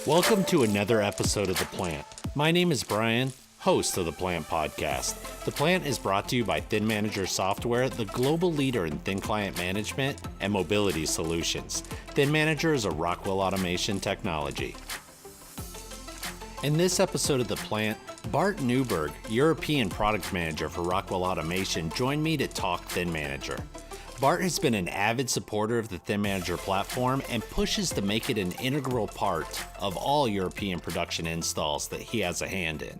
Welcome to another episode of The Plant. My name is Bryan, host of The Plant podcast. The Plant is brought to you by ThinManager Software, the global leader in thin client management and mobility solutions. ThinManager is a Rockwell Automation technology. In this episode of The Plant, Bart Nieuwborg, European Product Manager for Rockwell Automation, joined me to talk ThinManager. Bart has been an avid supporter of the ThinManager platform and pushes to make it an integral part of all European production installs that he has a hand in.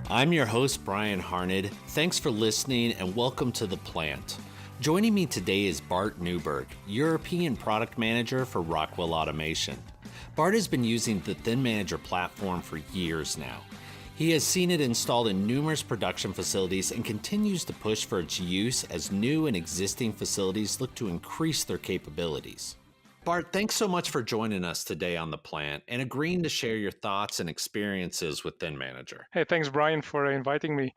I'm your host, Bryan Harned. Thanks for listening and welcome to The Plant. Joining me today is Bart Nieuwborg, European Product Manager for Rockwell Automation. Bart has been using the ThinManager platform for years now. He has seen it installed in numerous production facilities and continues to push for its use as new and existing facilities look to increase their capabilities. Bart, thanks so much for joining us today on The Plant and agreeing to share your thoughts and experiences with ThinManager. Hey, thanks, Bryan, for inviting me.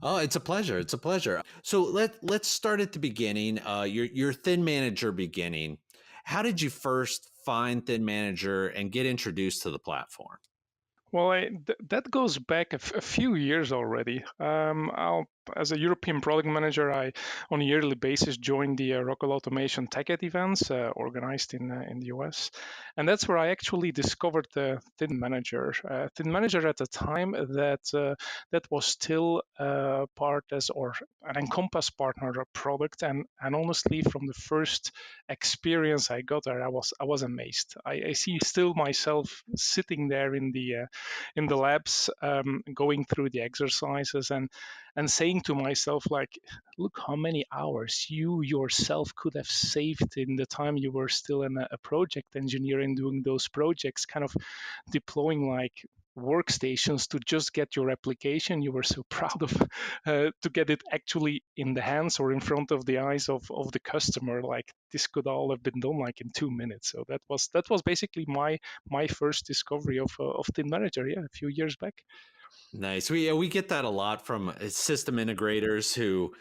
Oh, it's a pleasure. It's a pleasure. So let's start at the beginning. Your ThinManager beginning. How did you first find ThinManager and get introduced to the platform? Well, that goes back a few years already. As a European product manager, I, on a yearly basis, joined the Rockwell Automation TechEd events organized in the US. And that's where I actually discovered the ThinManager. ThinManager at the time that was still part as or an Encompass partner product. And honestly, from the first experience I got there, I was amazed. I see still myself sitting there in the labs, going through the exercises and saying to myself, like, look how many hours you yourself could have saved in the time you were still a project engineer and doing those projects, kind of deploying like workstations to just get your application you were so proud of to get it actually in the hands or in front of the eyes of the customer. Like, this could all have been done like in 2 minutes. So that was basically my first discovery of ThinManager, a few years back. Nice. We get that a lot from system integrators who,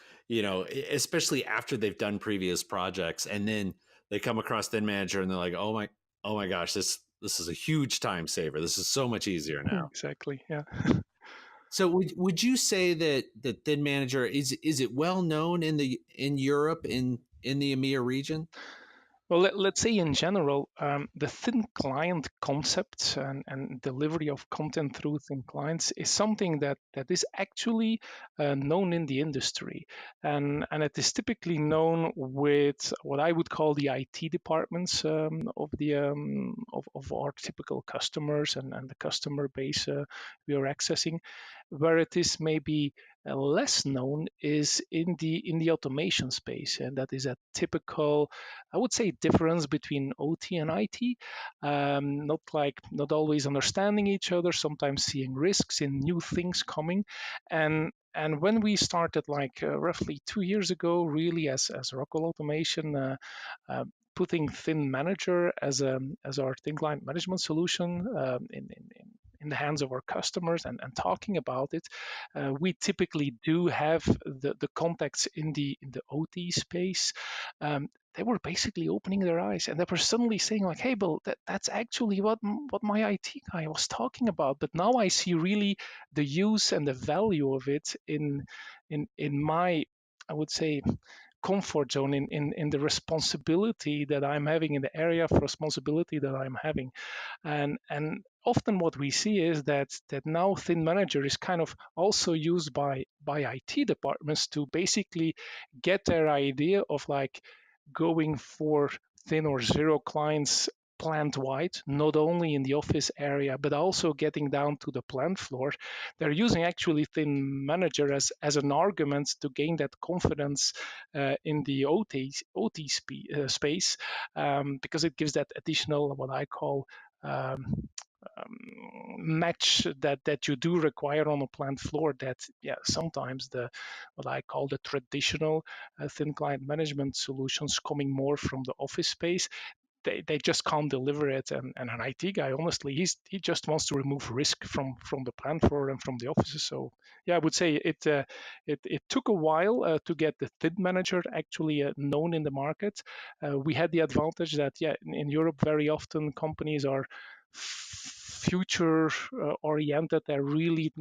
especially after they've done previous projects, and then they come across ThinManager and they're like, oh my gosh, this is a huge time saver. This is so much easier now. Exactly. Yeah. So would you say that ThinManager is it well known in Europe in the EMEA region? Well, let's say in general, the thin client concept and delivery of content through thin clients is something that is actually known in the industry. And it is typically known with what I would call the IT departments of our typical customers and the customer base we are accessing. Where it is maybe less known is in the automation space, and that is a typical, I would say, difference between OT and IT. Not always understanding each other, sometimes seeing risks in new things coming, and when we started like roughly 2 years ago, really as Rockwell Automation. Putting ThinManager as our thin client management solution in the hands of our customers and talking about it, we typically do have the contacts in the OT space. They were basically opening their eyes and they were suddenly saying like, hey, Bill, that's actually what my IT guy was talking about. But now I see really the use and the value of it in my, I would say, comfort zone in the responsibility that I'm having, in the area of responsibility that I'm having. And often what we see is that now ThinManager is kind of also used by IT departments to basically get their idea of like going for thin or zero clients plant wide, not only in the office area, but also getting down to the plant floor. They're using actually ThinManager as an argument to gain that confidence in the OT space, because it gives that additional, what I call, match that you do require on a plant floor, that sometimes what I call the traditional thin client management solutions coming more from the office space, they just can't deliver it. And an IT guy, honestly, he just wants to remove risk from the plant floor and from the offices. So yeah, I would say it took a while to get the ThinManager actually known in the market. We had the advantage that in Europe very often companies are future oriented. They're really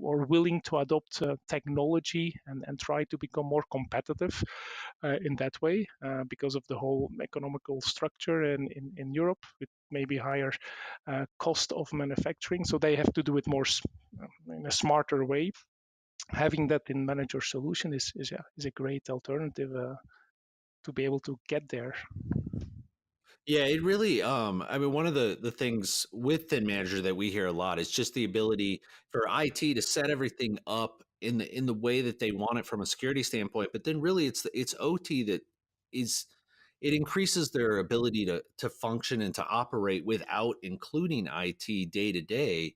or willing to adopt technology and try to become more competitive in that way because of the whole economical structure in Europe with maybe higher cost of manufacturing. So they have to do it more in a smarter way. Having that in manager solution is a great alternative to be able to get there. Yeah, it really I mean one of the things with ThinManager that we hear a lot is just the ability for IT to set everything up in the way that they want it from a security standpoint, but then really it's OT that is it increases their ability to function and to operate without including IT day to day.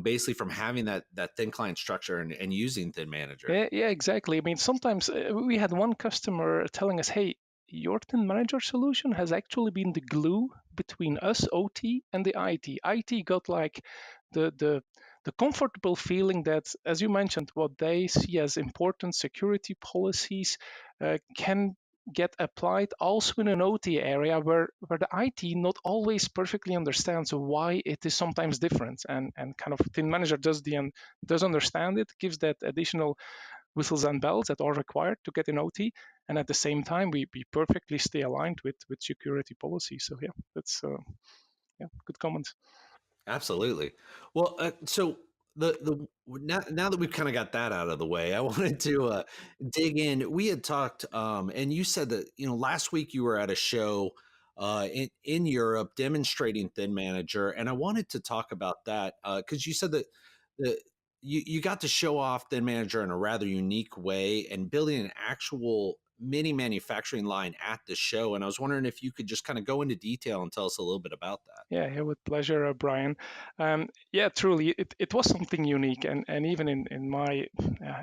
Basically from having that thin client structure and using ThinManager. Yeah, exactly. I mean, sometimes we had one customer telling us, "Hey, your ThinManager solution has actually been the glue between us, OT, and the IT. IT got like the the the comfortable feeling that, as you mentioned, what they see as important security policies can get applied also in an OT area where the IT not always perfectly understands why it is sometimes different, and kind of ThinManager does understand it, gives that additional whistles and bells that are required to get an OT, and at the same time we perfectly stay aligned with security policy. So yeah, that's good comment. Absolutely. Well, so the now that we've kind of got that out of the way, I wanted to dig in. We had talked, and you said that last week you were at a show in Europe demonstrating ThinManager, and I wanted to talk about that because you said that the you got to show off ThinManager in a rather unique way and building an actual mini manufacturing line at the show. And I was wondering if you could just kind of go into detail and tell us a little bit about that. Yeah, with pleasure, Brian. Yeah, truly, it was something unique, and even in my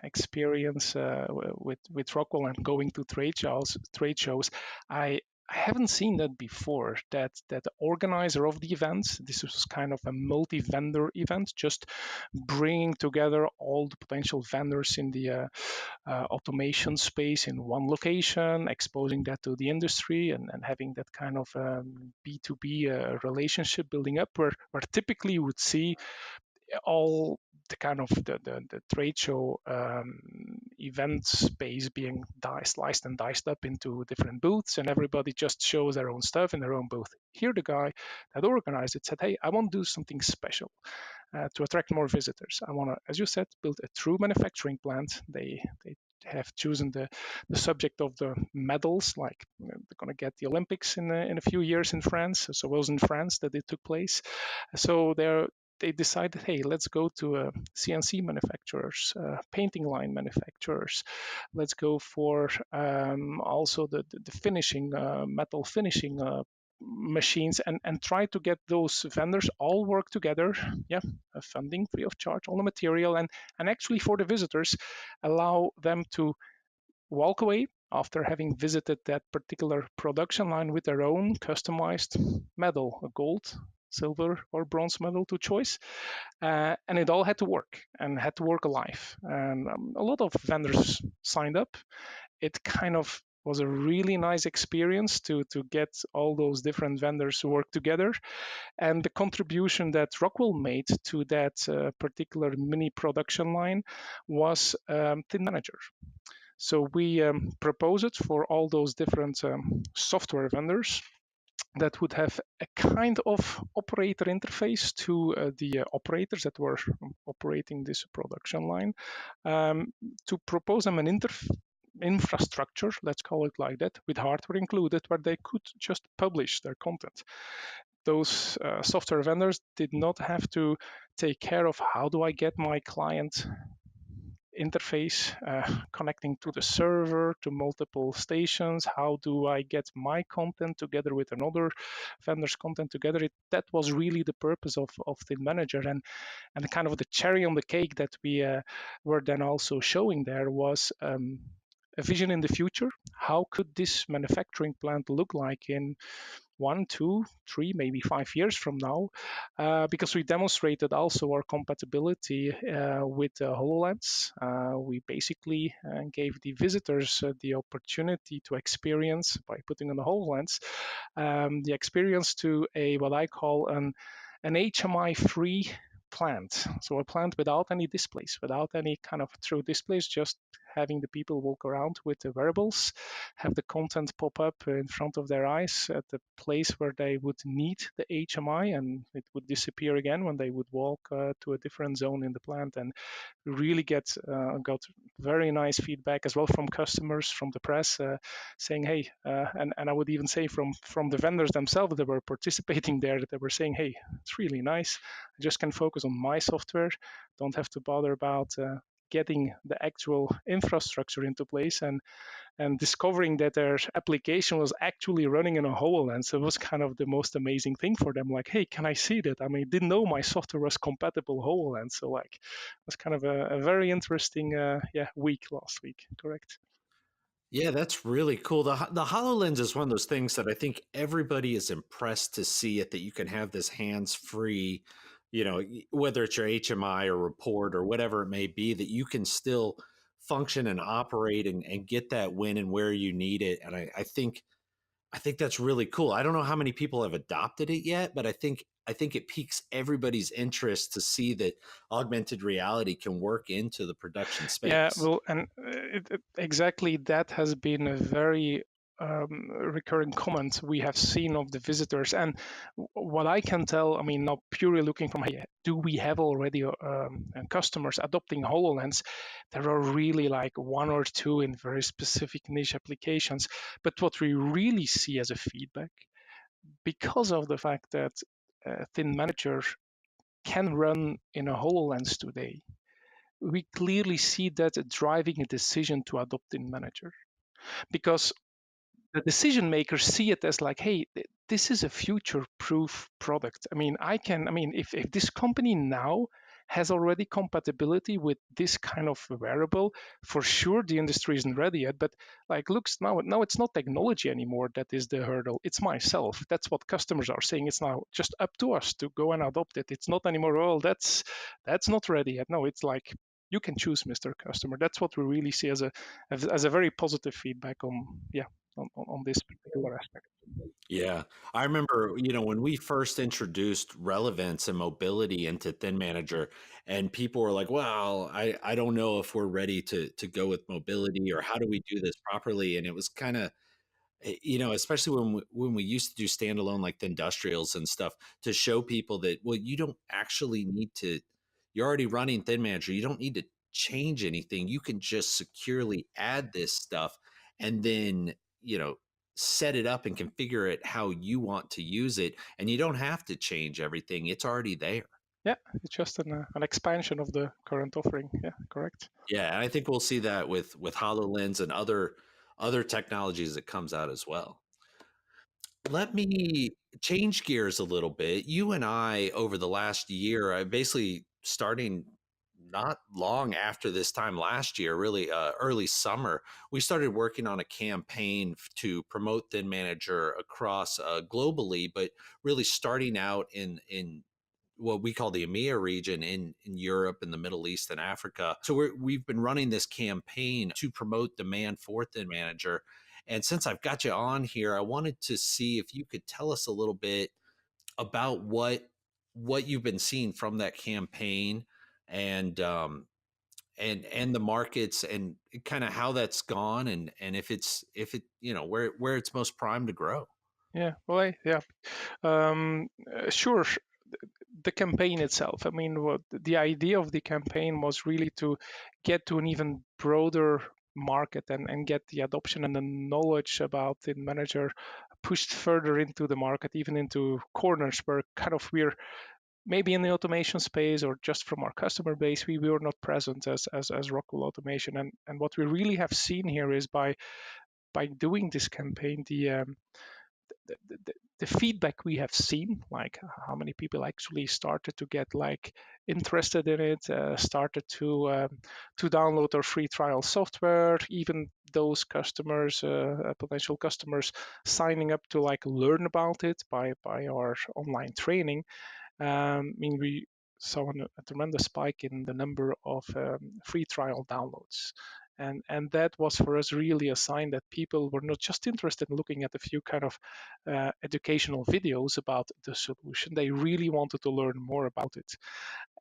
experience with Rockwell and going to trade shows, I haven't seen that before. That the organizer of the event, this was kind of a multi-vendor event, just bringing together all the potential vendors in the automation space in one location, exposing that to the industry, and having that kind of B2B relationship building up, where typically you would see all the kind of the trade show event space being sliced and diced up into different booths, and everybody just shows their own stuff in their own booth. Here, the guy that organized it said, "Hey, I want to do something special to attract more visitors. I want to, as you said, build a true manufacturing plant." They have chosen the subject of the medals, like they're going to get the Olympics in a few years in France. So it was in France that it took place. So they decided, hey, let's go to CNC manufacturers, painting line manufacturers. Let's go for also the finishing, metal finishing machines, and try to get those vendors all work together. Yeah, funding free of charge, all the material, and actually for the visitors, allow them to walk away after having visited that particular production line with their own customized medal, a gold, silver, or bronze medal to choice. And it all had to work and had to work alive. And a lot of vendors signed up. It kind of was a really nice experience to get all those different vendors to work together. And the contribution that Rockwell made to that particular mini production line was ThinManager. So we propose it for all those different software vendors that would have a kind of operator interface to the operators that were operating this production line, to propose them an infrastructure, let's call it like that, with hardware included, where they could just publish their content. Those software vendors did not have to take care of how do I get my client interface connecting to the server, to multiple stations. How do I get my content together with another vendor's content together? That was really the purpose of ThinManager. And kind of the cherry on the cake that we were then also showing there was a vision in the future. How could this manufacturing plant look like in 1, 2, 3, maybe 5 years from now, because we demonstrated also our compatibility with HoloLens. We basically gave the visitors the opportunity to experience, by putting on the HoloLens, the experience to a what I call an HMI-free plant. So a plant without any displays, without any kind of through displays, just having the people walk around with the wearables, have the content pop up in front of their eyes at the place where they would need the HMI, and it would disappear again when they would walk to a different zone in the plant. And really got very nice feedback as well from customers, from the press, saying, hey, and I would even say from the vendors themselves that were participating there, that they were saying, hey, it's really nice. I just can focus on my software, don't have to bother about getting the actual infrastructure into place, and discovering that their application was actually running in a HoloLens. It was kind of the most amazing thing for them. Like, hey, can I see that? I mean, didn't know my software was compatible HoloLens. So like, it was kind of a very interesting week last week. Correct. Yeah, that's really cool. The HoloLens is one of those things that I think everybody is impressed to see it, that you can have this hands-free, whether it's your HMI or report or whatever it may be, that you can still function and operate and get that when and where you need it. And I think that's really cool. I don't know how many people have adopted it yet, but I think it piques everybody's interest to see that augmented reality can work into the production Yeah, space. well, and exactly that has been a very recurring comment we have seen of the visitors. And what I can tell, I mean, not purely looking from, hey, do we have already customers adopting HoloLens? There are really like one or two in very specific niche applications. But what we really see as a feedback, because of the fact that ThinManager can run in a HoloLens today, we clearly see that driving a decision to adopt ThinManager, because the decision makers see it as like, hey, this is a future proof product. If this company now has already compatibility with this kind of wearable, for sure the industry isn't ready yet. But like, looks now it's not technology anymore that is the hurdle, it's myself. That's what customers are saying. It's now just up to us to go and adopt it. It's not anymore, well, that's not ready yet. No, it's like, you can choose, Mr. Customer. That's what we really see as a very positive feedback on this particular aspect. Yeah. I remember, when we first introduced relevance and mobility into ThinManager, and people were like, well, I don't know if we're ready to go with mobility, or how do we do this properly? And it was kind of, especially when we used to do standalone like the industrials and stuff, to show people that, well, you don't actually need to, you're already running ThinManager. You don't need to change anything. You can just securely add this stuff, and then, you know, set it up and configure it how you want to use it. And you don't have to change everything. It's already there. Yeah, it's just an expansion of the current offering. Yeah, correct. Yeah. And I think we'll see that with HoloLens and other technologies that comes out as well. Let me change gears a little bit. You and I, over the last year, I basically starting not long after this time last year, really early summer, we started working on a campaign to promote ThinManager across globally, but really starting out in what we call the EMEA region in Europe and the Middle East and Africa. So we've been running this campaign to promote demand for ThinManager. And since I've got you on here, I wanted to see if you could tell us a little bit about what you've been seeing from that campaign, and and the markets, and kind of how that's gone, and if it where it's most primed to grow. Yeah, well, sure. The campaign itself. I mean, what the idea of the campaign was really to get to an even broader market, and get the adoption and the knowledge about the manager pushed further into the market, even into corners where kind of we're maybe in the automation space, or just from our customer base, we were not present as Rockwell Automation. And what we really have seen here is by doing this campaign, the feedback we have seen, like how many people actually started to get like interested in it, started to download our free trial software, even those customers, potential customers, signing up to like learn about it by our online training, we saw a tremendous spike in the number of free trial downloads. And that was for us really a sign that people were not just interested in looking at a few kind of educational videos about the solution. They really wanted to learn more about it.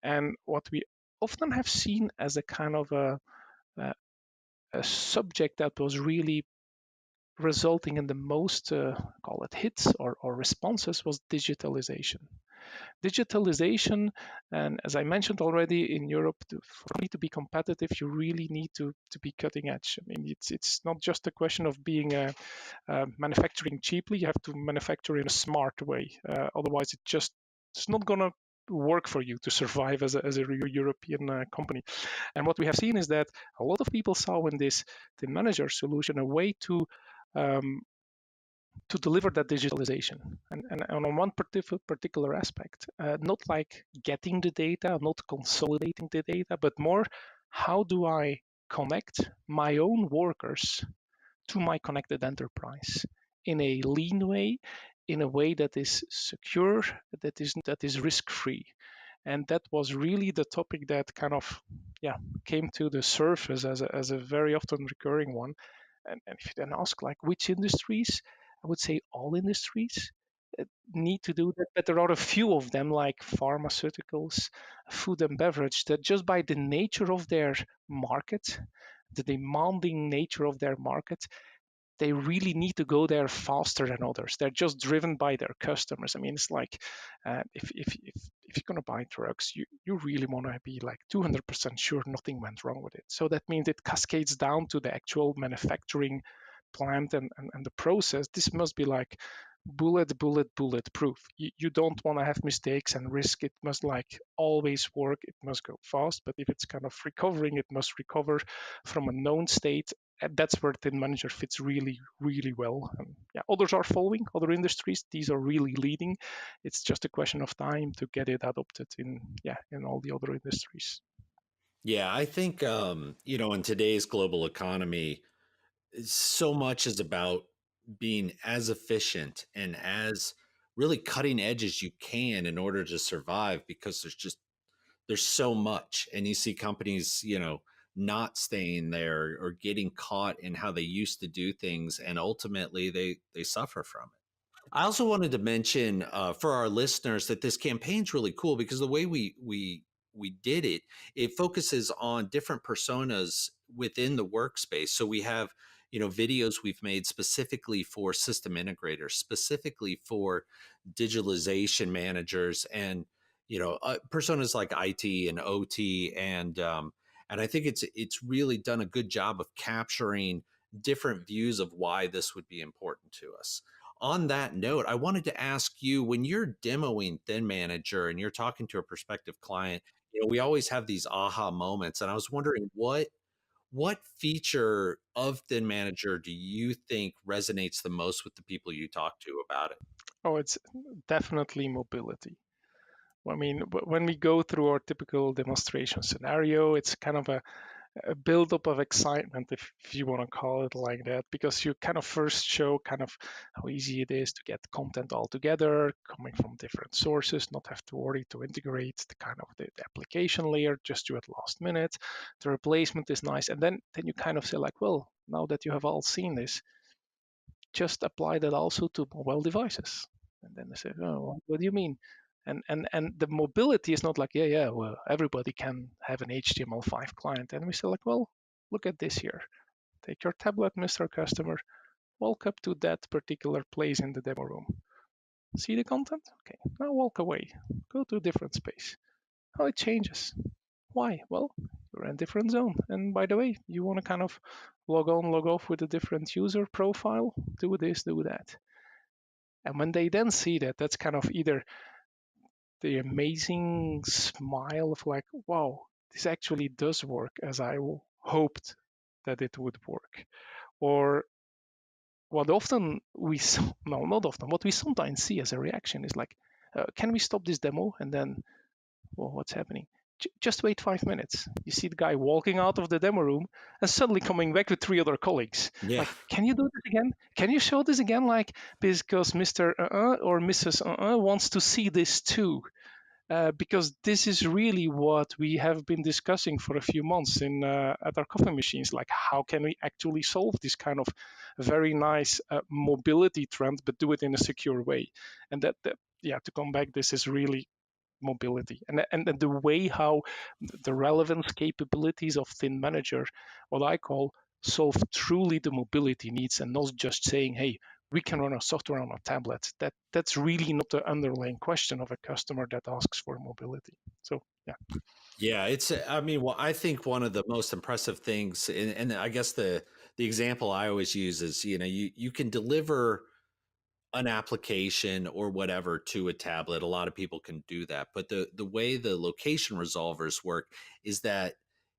And what we often have seen as a kind of a subject that was really resulting in the most, call it hits or responses, was digitalization. Digitalization, and as I mentioned already, in Europe, for me to be competitive, you really need to be cutting edge. I mean, it's not just a question of being manufacturing cheaply. You have to manufacture in a smart way. Otherwise, it's not gonna work for you to survive as a European company. And what we have seen is that a lot of people saw in this ThinManager solution a way um, to deliver that digitalization. And on one particular aspect, not like getting the data, not consolidating the data, but more how do I connect my own workers to my connected enterprise in a lean way, in a way that is secure, that is risk-free. And that was really the topic that kind of came to the surface as a very often recurring one. And if you then ask like which industries, I would say all industries need to do that, but there are a few of them like pharmaceuticals, food and beverage, that just by the nature of their market, the demanding nature of their market, they really need to go there faster than others. They're just driven by their customers. I mean, it's like if you're going to buy drugs, you really want to be like 200% sure nothing went wrong with it. So that means it cascades down to the actual manufacturing plant and the process. This must be like bulletproof. You don't want to have mistakes and risk. It must like always work. It must go fast. But if it's kind of recovering, it must recover from a known state. And that's where ThinManager fits really, really well. Others are following, other industries. These are really leading. It's just a question of time to get it adopted in all the other industries. Yeah, I think in today's global economy, so much is about being as efficient and as really cutting edge as you can in order to survive, because there's so much, and you see companies not staying there or getting caught in how they used to do things, and ultimately they suffer from it. I also wanted to mention for our listeners that this campaign's really cool because the way we did it, it focuses on different personas within the workspace. So we have videos we've made specifically for system integrators, specifically for digitalization managers, and personas like IT and OT, and I think it's really done a good job of capturing different views of why this would be important to us. On that note, I wanted to ask you, when you're demoing ThinManager and you're talking to a prospective client, we always have these aha moments, and I was wondering what feature of ThinManager do you think resonates the most with the people you talk to about it? Oh, it's definitely mobility. I mean, when we go through our typical demonstration scenario, it's kind of a buildup of excitement, if you want to call it like that, because you kind of first show kind of how easy it is to get content all together, coming from different sources, not have to worry to integrate the kind of the application layer, just do it last minute. The replacement is nice. And then you kind of say like, well, now that you have all seen this, just apply that also to mobile devices. And then they say, oh, what do you mean? And the mobility is not like, well, everybody can have an HTML5 client. And we say like, well, look at this here. Take your tablet, Mr. Customer, walk up to that particular place in the demo room. See the content? Okay, now walk away. Go to a different space. How it changes. Why? Well, you're in a different zone. And by the way, you want to kind of log on, log off with a different user profile, do this, do that. And when they then see that, that's kind of either the amazing smile of like, wow, this actually does work as I hoped that it would work. Or what often we, no, not often, what we sometimes see as a reaction is like, can we stop this demo? And then, well, what's happening? Just wait 5 minutes. You see the guy walking out of the demo room and suddenly coming back with 3 other colleagues. Yeah. Like, can you do this again? Can you show this again? Like, because Mr. Or Mrs. Wants to see this too. Because this is really what we have been discussing for a few months at our coffee machines. Like, how can we actually solve this kind of very nice mobility trend, but do it in a secure way? And yeah, to come back, this is really mobility and the way how the relevance capabilities of ThinManager, what I call, solve truly the mobility needs, and not just saying, hey, we can run our software on a tablet. That's really not the underlying question of a customer that asks for mobility. So yeah. Yeah, I mean, well, I think one of the most impressive things, and I guess the example I always use is, you can deliver an application or whatever to a tablet. A lot of people can do that, but the way the location resolvers work is that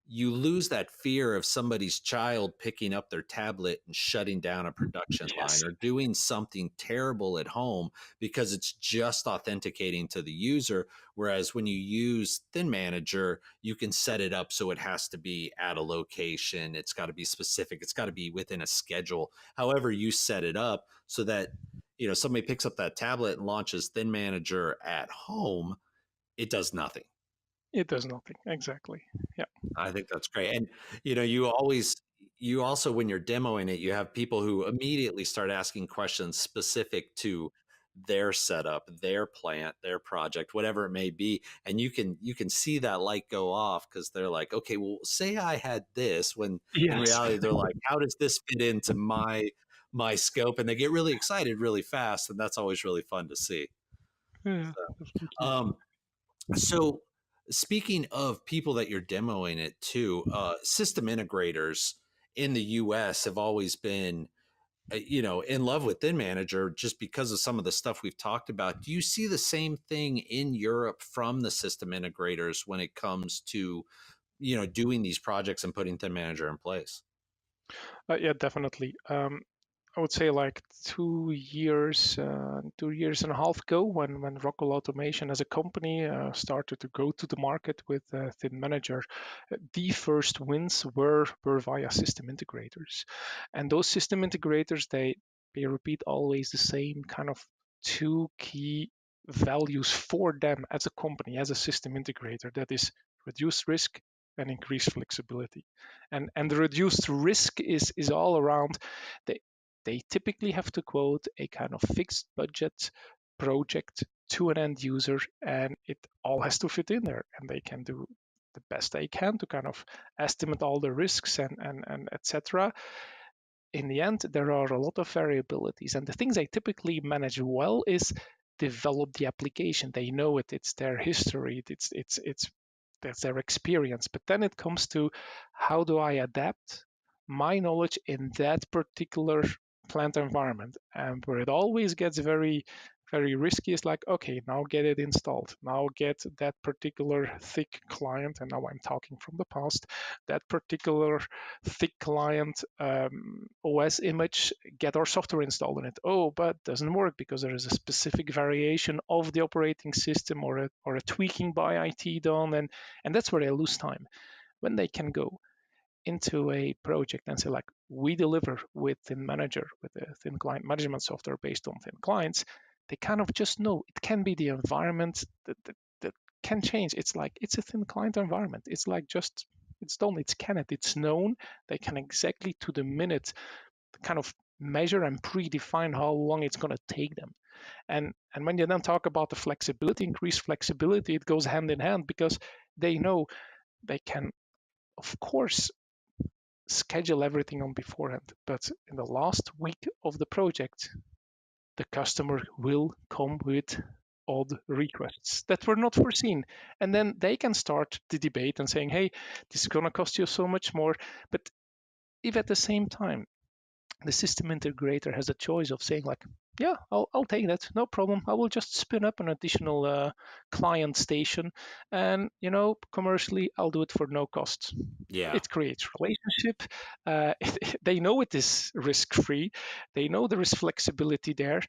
you lose that fear of somebody's child picking up their tablet and shutting down a production line Yes. or doing something terrible at home because it's just authenticating to the user. Whereas when you use ThinManager, you can set it up so it has to be at a location, it's got to be specific, it's got to be within a schedule, however you set it up, so that somebody picks up that tablet and launches ThinManager at home, it does nothing. It does nothing. Exactly. Yeah. I think that's great. And you also, when you're demoing it, you have people who immediately start asking questions specific to their setup, their plant, their project, whatever it may be. And you can see that light go off because they're like, okay, well, say I had this, when in Yes. reality they're like, how does this fit into my scope? And they get really excited really fast. And that's always really fun to see. Yeah, So, definitely. um, so speaking of people that you're demoing it to, system integrators in the US have always been, in love with ThinManager just because of some of the stuff we've talked about. Do you see the same thing in Europe from the system integrators when it comes to, doing these projects and putting ThinManager in place? Yeah, definitely. I would say like 2 years, 2 years and a half ago, when Rockwell Automation as a company started to go to the market with ThinManager, the first wins were via system integrators, and those system integrators they repeat always the same kind of two key values for them as a company, as a system integrator. That is reduce risk and increase flexibility. And the reduced risk is all around. They they typically have to quote a kind of fixed budget project to an end user, and it all has to fit in there, and they can do the best they can to kind of estimate all the risks and etc. In the end, there are a lot of variabilities, and the things they typically manage well is develop the application. They know it, it's their history, it's that's their experience. But then it comes to, how do I adapt my knowledge in that particular plant environment? And where it always gets very, very risky is like, okay, now get it installed. Now get that particular thick client, and now I'm talking from the past, that particular thick client OS image, get our software installed in it. Oh, but doesn't work because there is a specific variation of the operating system, or a tweaking by IT done, and that's where they lose time. When they can go into a project and say, like, we deliver with ThinManager, with a thin client management software based on thin clients, they kind of just know it can be the environment that can change. It's like, it's a thin client environment. It's like, just, it's done, it's canned, it's known. They can exactly to the minute kind of measure and predefine how long it's going to take them. And when you then talk about the flexibility, increased flexibility, it goes hand in hand, because they know they can, of course, schedule everything on beforehand. But in the last week of the project, the customer will come with odd requests that were not foreseen. And then they can start the debate and saying, hey, this is going to cost you so much more. But if at the same time the system integrator has a choice of saying, like, yeah, I'll take that, no problem, I will just spin up an additional client station, and commercially I'll do it for no cost. Yeah. It creates relationship. They know it is risk free, they know there is flexibility there,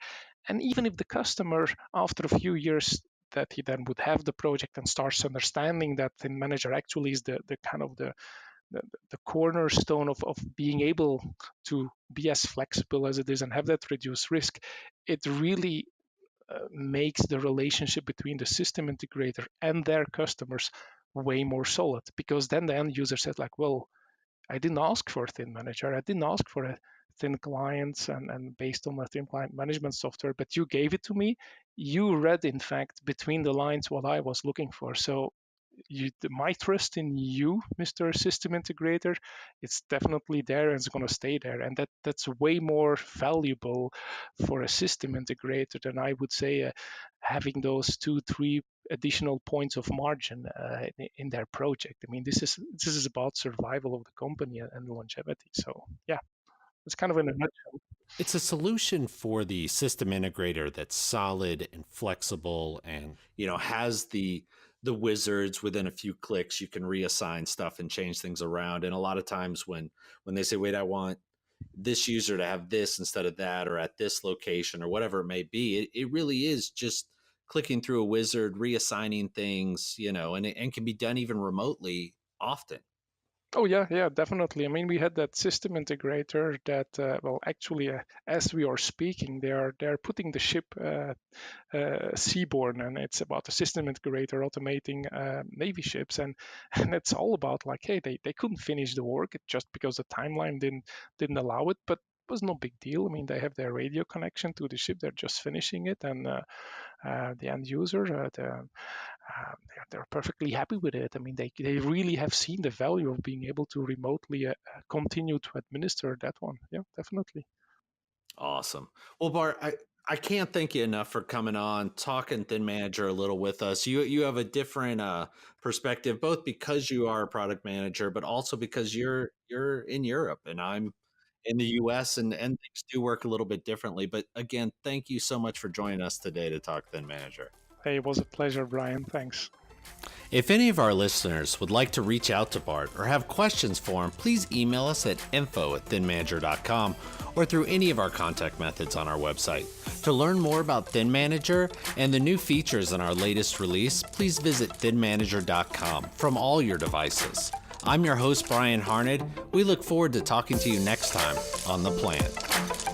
and even if the customer after a few years that he then would have the project and starts understanding that ThinManager actually is the kind of the cornerstone of being able to be as flexible as it is and have that reduced risk, it really makes the relationship between the system integrator and their customers way more solid, because then the end user says like, well, I didn't ask for a ThinManager, I didn't ask for a thin clients and based on a thin client management software, but you gave it to me. You read, in fact, between the lines what I was looking for. So my trust in you, Mr. System Integrator, it's definitely there and it's going to stay there. And that's way more valuable for a system integrator than I would say having those 2-3 additional points of margin in their project. I mean, this is about survival of the company and longevity. So yeah, it's kind of in a nutshell. It's a solution for the system integrator that's solid and flexible and, has the wizards within a few clicks. You can reassign stuff and change things around. And a lot of times when they say, wait, I want this user to have this instead of that, or at this location, or whatever it may be, it really is just clicking through a wizard, reassigning things, and can be done even remotely often. Oh yeah, definitely. I mean, we had that system integrator that, well, actually, as we are speaking, they're putting the ship seaborne, and it's about the system integrator automating Navy ships, and and it's all about like, hey, they couldn't finish the work just because the timeline didn't allow it, but it was no big deal. I mean, they have their radio connection to the ship, they're just finishing it, and the end user, they're perfectly happy with it. I mean, they really have seen the value of being able to remotely continue to administer that one. Yeah, definitely. Awesome. Well, Bart, I can't thank you enough for coming on, talking ThinManager a little with us. You have a different perspective, both because you are a product manager, but also because you're in Europe and I'm in the US, and things do work a little bit differently. But again, thank you so much for joining us today to talk ThinManager. Hey, it was a pleasure, Bryan. Thanks. If any of our listeners would like to reach out to Bart or have questions for him, please email us at info@thinmanager.com or through any of our contact methods on our website. To learn more about ThinManager and the new features in our latest release, please visit thinmanager.com from all your devices. I'm your host, Bryan Harned. We look forward to talking to you next time on The Plant.